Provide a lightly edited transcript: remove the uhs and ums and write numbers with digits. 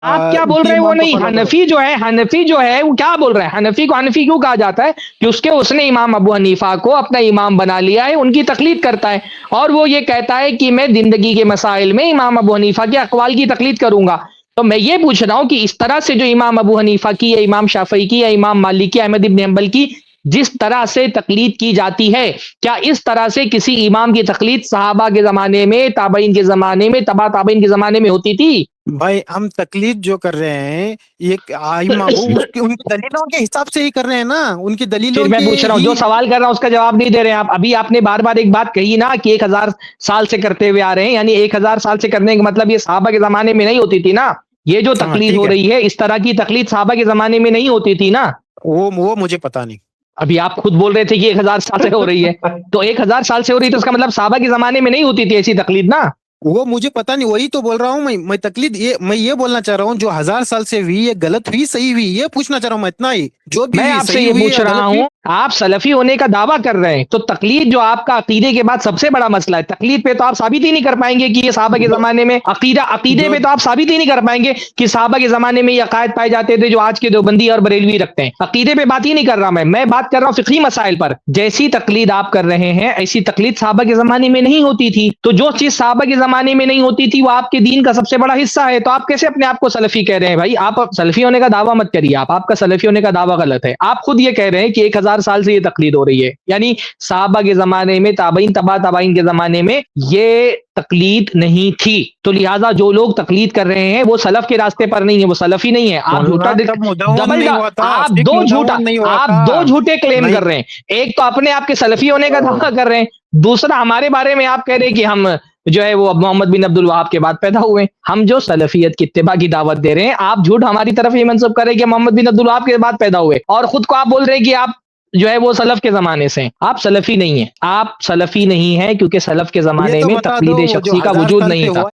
آپ کیا بول رہے ہیں وہ نہیں، حنفی جو ہے وہ کیا بول رہے ہیں؟ حنفی کو حنفی کیوں کہا جاتا ہے؟ کہ اس نے امام ابو حنیفہ کو اپنا امام بنا لیا ہے، ان کی تقلید کرتا ہے، اور وہ یہ کہتا ہے کہ میں زندگی کے مسائل میں امام ابو حنیفہ کے اقوال کی تقلید کروں گا۔ تو میں یہ پوچھ رہا ہوں کہ اس طرح سے جو امام ابو حنیفہ کی یا امام شافعی کی یا امام مالک کی، احمد ابن حنبل کی جس طرح سے تقلید کی جاتی ہے، کیا اس طرح سے کسی امام کی تقلید صحابہ کے زمانے میں، تابعین کے زمانے میں، تبع تابعین کے زمانے میں ہوتی تھی؟ بھائی ہم تقلید جو کر رہے ہیں یہ آئمہ ان کی دلیلوں کے حساب سے ہی کر رہے ہیں نا، ان کی دلیلوں پھر میں کے پوچھ رہا ہوں، ہی۔ جو سوال کر رہا ہوں اس کا جواب نہیں دے رہے ہیں آپ۔ ابھی آپ نے بار بار ایک بات کہی نا کہ 1000 سال سے کرتے ہوئے آ رہے ہیں، یعنی 1000 سال سے کرنے کا مطلب یہ صحابہ کے زمانے میں نہیں ہوتی تھی نا؟ یہ جو ہاں تقلید ٹھیک ہو رہی ہے اس طرح کی تقلید صحابہ کے زمانے میں نہیں ہوتی تھی نا؟ وہ مجھے پتا نہیں۔ ابھی آپ خود بول رہے تھے کہ 1000 سال سے ہو رہی ہے، تو 1000 سال سے ہو رہی ہے تو اس کا مطلب صحابہ کے زمانے میں نہیں ہوتی تھی ایسی تقلید نا؟ وہ مجھے پتا نہیں، وہی تو بول رہا ہوں میں تقلید میں یہ بولنا چاہ رہا ہوں جو 1000 سال سے ہوئی یہ غلط ہوئی صحیح ہوئی یہ پوچھنا چاہ رہا ہوں میں، اتنا ہی۔ جو بھی میں ہوئی آپ سے صحیح یہ ہوئی پوچھ یا رہا غلط ہوئی۔ ہوں، آپ سلفی ہونے کا دعویٰ کر رہے ہیں تو تقلید جو آپ کا عقیدے کے بعد سب سے بڑا مسئلہ ہے، تقلید پہ تو آپ ثابت ہی نہیں کر پائیں گے کہ یہ صحابہ کے زمانے میں عقیدے جو پہ تو آپ ثابت ہی نہیں کر پائیں گے کہ صحابہ کے زمانے میں یہ عقائد پائے جاتے تھے جو آج کے دیوبندی اور بریلوی رکھتے ہیں۔ عقیدے پہ بات ہی نہیں کر رہا میں بات کر رہا ہوں فقہی مسائل پر۔ جیسی تقلید آپ کر رہے ہیں ایسی تقلید صحابہ کے زمانے میں نہیں ہوتی تھی، تو جو چیز صحابہ کے زمانے میں نہیں ہوتی تھی وہ آپ کے دین کا سب سے بڑا حصہ ہے، تو آپ کیسے اپنے آپ کو سلفی کہہ رہے ہیں؟ بھائی آپ سلفی ہونے کا دعویٰ مت کریے، آپ کا سلفی ہونے کا دعویٰ غلط ہے۔ آپ خود یہ کہہ رہے ہیں کہ 1000 سال سے یہ تقلید ہو رہی ہے، یعنی صحابہ کے زمانے میں، تابعین، تبع تابعین کے زمانے میں یہ تقلید نہیں تھی، تو لہٰذا جو لوگ تقلید کر رہے ہیں وہ سلف کے راستے پر نہیں ہے، وہ سلفی نہیں ہے۔ آپ جھوٹا مولانا تب مدون ڈبل نہیں ہوا تھا، آپ سکھ دو جھوٹا مدون نہیں ہوا آپ تھا۔ دو جھوٹے کلیم نہیں کر رہے ہیں، ایک تو اپنے آپ کے سلفی ہونے کا دعویٰ کر رہے ہیں، دوسرا ہمارے بارے میں آپ کہہ رہے ہیں کہ ہم جو ہے وہ اب محمد بن عبد الوہاب کے بعد پیدا ہوئے۔ ہم جو سلفیت کی اتباع کی دعوت دے رہے ہیں، آپ جھوٹ ہماری طرف یہ منسوب کر رہے ہیں کہ محمد بن عبد الوہاب کے بعد پیدا ہوئے، اور خود کو آپ بول رہے ہیں کہ آپ جو ہے وہ سلف کے زمانے سے ہیں۔ آپ سلفی نہیں ہیں، آپ سلفی نہیں ہیں کیونکہ سلف کے یہ زمانے تو میں بتا دو تقلید وہ جو شخصی کا 1000 وجود سال سے نہیں تھا۔ ہوا